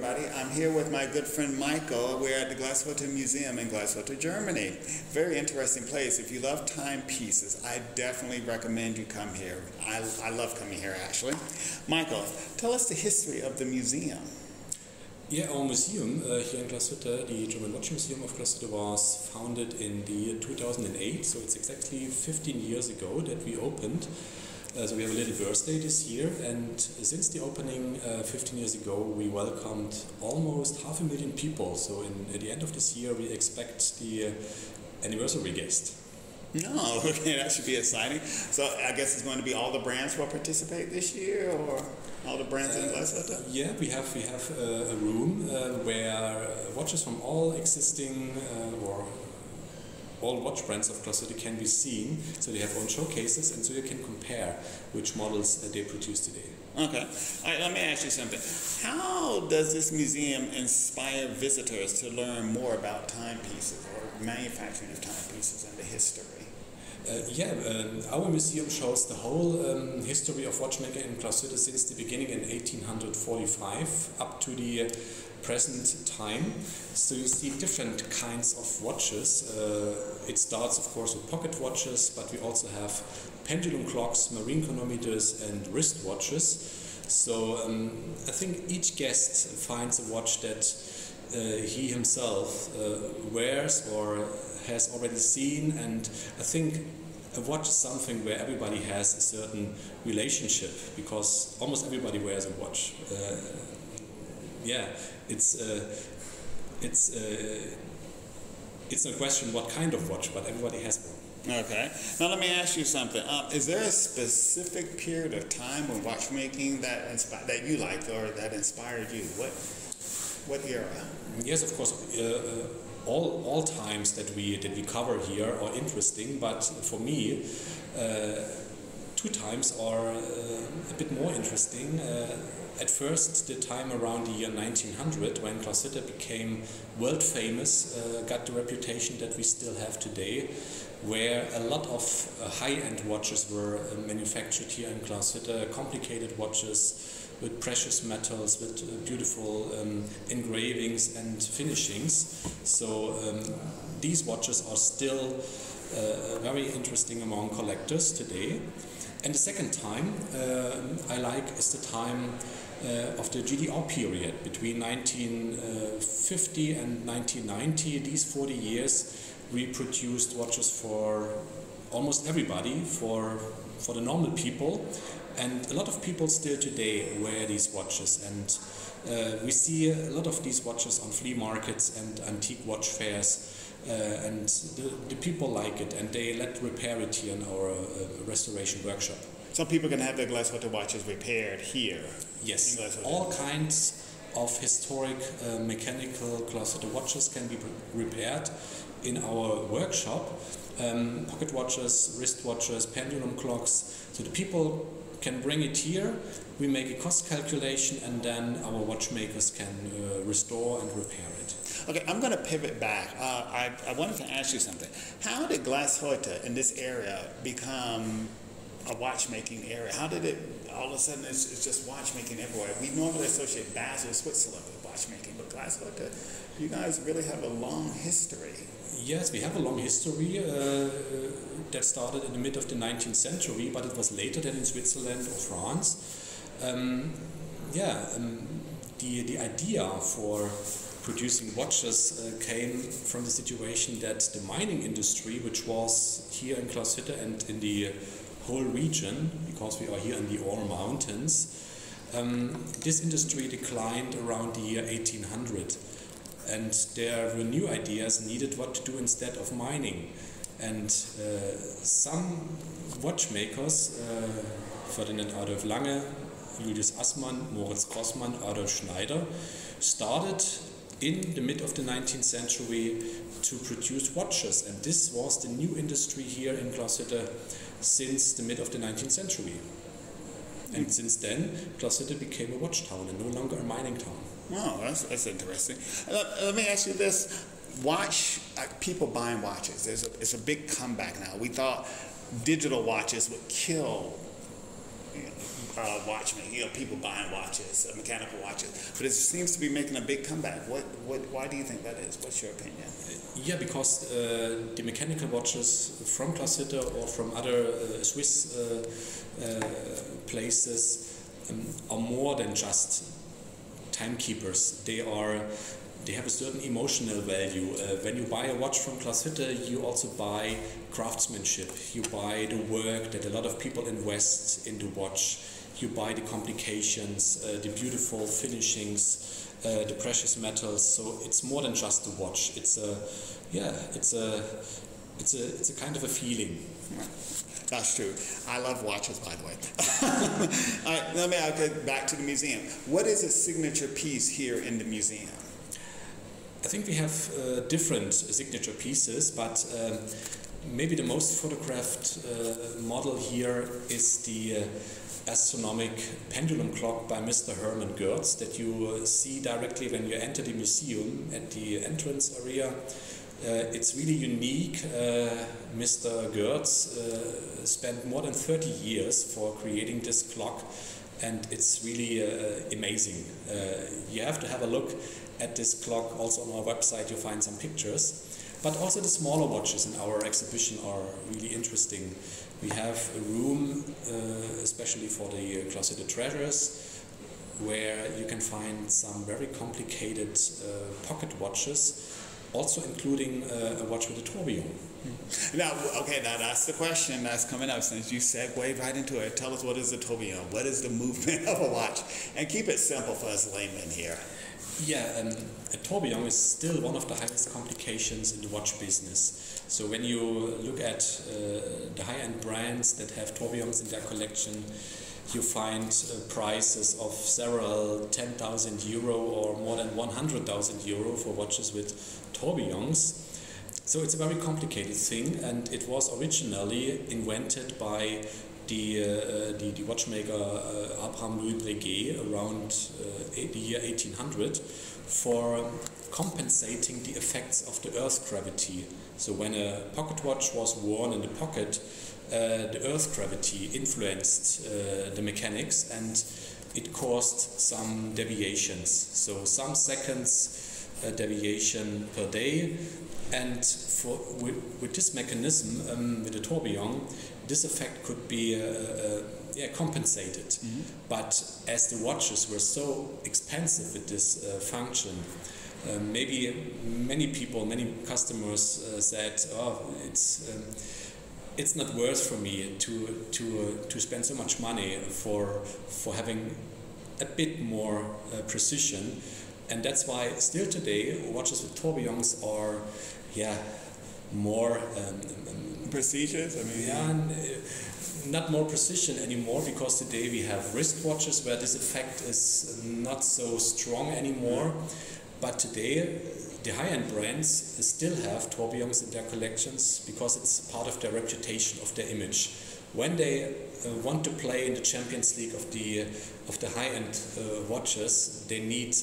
everybody. I'm here with my good friend Michael. We're at the Glashütte Museum in Glashütte, Germany. Very interesting place. If you love timepieces, I definitely recommend you come here. I love coming here, actually. Michael, tell us the history of the museum. Yeah, our museum here in Glashütte, the German Watch Museum of Glashütte, was founded in the year 2008, so it's exactly 15 years ago that we opened. So we have a little birthday this year, and since the opening 15 years ago, we welcomed almost 500,000 people. So at the end of this year, we expect the anniversary guest. No, okay, that should be exciting. So I guess it's going to be all the brands will participate this year, or all the brands in Glashütte? Yeah, we have a room where watches from all existing or all watch brands of Glashütte can be seen. So they have own showcases, and so you can compare which models they produce today. Okay. All right, let me ask you something. How does this museum inspire visitors to learn more about timepieces or manufacturing of timepieces and the history? Our museum shows the whole history of watchmaking in Glashütte since the beginning in 1845 up to the present time. So you see different kinds of watches. It starts, of course, with pocket watches, but we also have pendulum clocks, marine chronometers, and wrist watches. So I think each guest finds a watch that he himself wears or has already seen, and I think a watch is something where everybody has a certain relationship, because almost everybody wears a watch. It's no question what kind of watch, but everybody has one. Okay. Now let me ask you something. Is there a specific period of time when watchmaking that you liked or that inspired you? What era? Yes, of course. All times that we cover here are interesting, but for me, two times are a bit more interesting. At first, the time around the year 1900, when Glashütte became world famous, got the reputation that we still have today, where a lot of high-end watches were manufactured here in Glashütte, complicated watches with precious metals, with beautiful engravings and finishings. So these watches are still very interesting among collectors today. And the second time I like is the time of the GDR period, between 1950 and 1990. These 40 years we produced watches for almost everybody, for the normal people. And a lot of people still today wear these watches, and we see a lot of these watches on flea markets and antique watch fairs, and the people like it, and they let repair it here in our restoration workship. So people can have their Glashütte watches repaired here? Yes, all kinds of historic mechanical Glashütte watches can be repaired in our workshop. Pocket watches, wrist watches, pendulum clocks. So the people can bring it here, we make a cost calculation, and then our watchmakers can restore and repair it. Okay, I'm going to pivot back. I wanted to ask you something. How did Glashütte in this area become a watchmaking area? How did it, all of a sudden, it's just watchmaking everywhere? We normally associate Basel, Switzerland with watchmaking, but Glashütte, you guys really have a long history. Yes, we have a long history that started in the mid of the 19th century, but it was later than in Switzerland or France. The idea for producing watches came from the situation that the mining industry, which was here in Glashütte and in the whole region, because we are here in the Ore Mountains, this industry declined around the year 1800. And there were new ideas needed what to do instead of mining. And some watchmakers, Ferdinand Adolf Lange, Julius Assmann, Moritz Grossmann, Adolf Schneider, started in the mid of the 19th century to produce watches. And this was the new industry here in Glashütte since the mid of the 19th century. And since then, Glashütte became a watch town and no longer a mining town. Wow, that's interesting. Let me ask you this. People buying watches, it's a big comeback now. We thought digital watches would kill watchmaking. You know, people buying watches, mechanical watches, but it seems to be making a big comeback. Why do you think that is? What's your opinion? Yeah, because the mechanical watches from Glashütte or from other Swiss places are more than just timekeepers. They have a certain emotional value. When you buy a watch from Glashütte, you also buy craftsmanship. You buy the work that a lot of people invest in the watch. You buy the complications, the beautiful finishings, the precious metals. So it's more than just a watch. It's a kind of a feeling. That's true. I love watches, by the way. All right, I'll get back to the museum. What is a signature piece here in the museum? I think we have different signature pieces, but maybe the most photographed model here is the astronomic pendulum clock by Mr. Hermann Goertz that you see directly when you enter the museum at the entrance area. It's really unique. Mr. Goertz spent more than 30 years for creating this clock, and it's really amazing. You have to have a look at this clock. Also on our website you'll find some pictures. But also the smaller watches in our exhibition are really interesting. We have a room especially for the Glashütte treasures, where you can find some very complicated pocket watches, also including a watch with a tourbillon. Now, okay, now that's the question that's coming up. Since you segued right into it, tell us, what is a tourbillon? What is the movement of a watch? And keep it simple for us laymen here. Yeah, a tourbillon is still one of the highest complications in the watch business. So when you look at the high-end brands that have tourbillons in their collection, you find prices of several 10,000 euro or more than 100,000 euro for watches with tourbillons. So it's a very complicated thing, and it was originally invented by the watchmaker Abraham Louis Breguet around the year 1800 for compensating the effects of the Earth's gravity. So when a pocket watch was worn in the pocket, the Earth's gravity influenced the mechanics, and it caused some deviations. So some seconds deviation per day, and with this mechanism, with the tourbillon, this effect could be compensated. Mm-hmm. But as the watches were so expensive with this function, maybe many customers said, "Oh, it's not worth for me to spend so much money for having a bit more precision." And that's why still today watches with tourbillons are more prestigious. Not more precision anymore, because today we have wristwatches where this effect is not so strong anymore. But today the high-end brands still have tourbillons in their collections because it's part of their reputation, of their image. When they want to play in the Champions League of the high-end watches, they need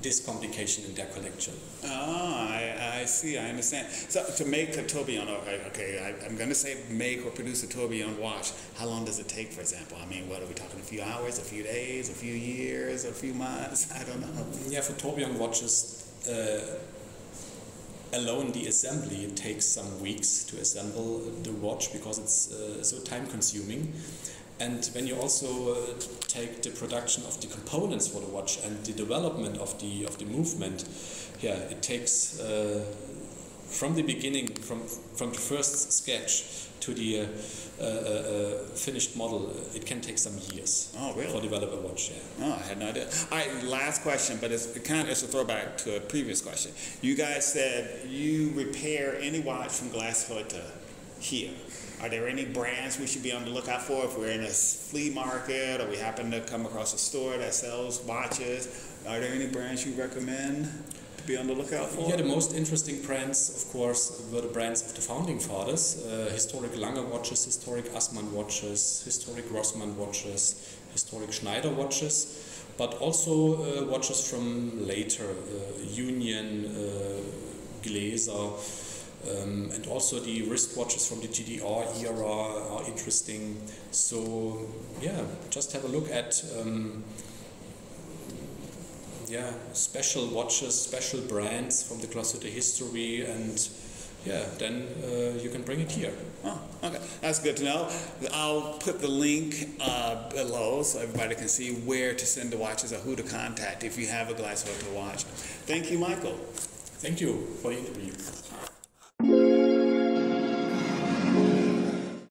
this complication in their collection. I see, I understand. So to make a tourbillon, okay, I'm going to say make or produce a tourbillon watch, how long does it take, for example? I mean, what are we talking, a few hours, a few days, a few years, a few months? I don't know. Yeah, for tourbillon watches, alone the assembly, it takes some weeks to assemble the watch because it's so time consuming. And when you also take the production of the components for the watch and the development of the movement, it takes from the beginning, from the first sketch to the finished model, it can take some years. Oh, really? For develop a watch. Yeah. Oh, I had no idea. All right, last question, but it's a throwback to a previous question. You guys said you repair any watch from Glashütte here. Are there any brands we should be on the lookout for if we're in a flea market or we happen to come across a store that sells watches? Are there any brands you recommend to be on the lookout for? Yeah, the most interesting brands, of course, were the brands of the founding fathers. Historic Lange watches, historic Assmann watches, historic Rossmann watches, historic Schneider watches, but also watches from later, Union, Gläser, And also the wristwatches from the GDR era are interesting. So yeah, just have a look at special watches, special brands from the Glashütte history, and yeah, then you can bring it here. Oh, okay. That's good to know. I'll put the link below so everybody can see where to send the watches or who to contact if you have a Glashütte watch. Thank you, Michael. Thank you for the interview.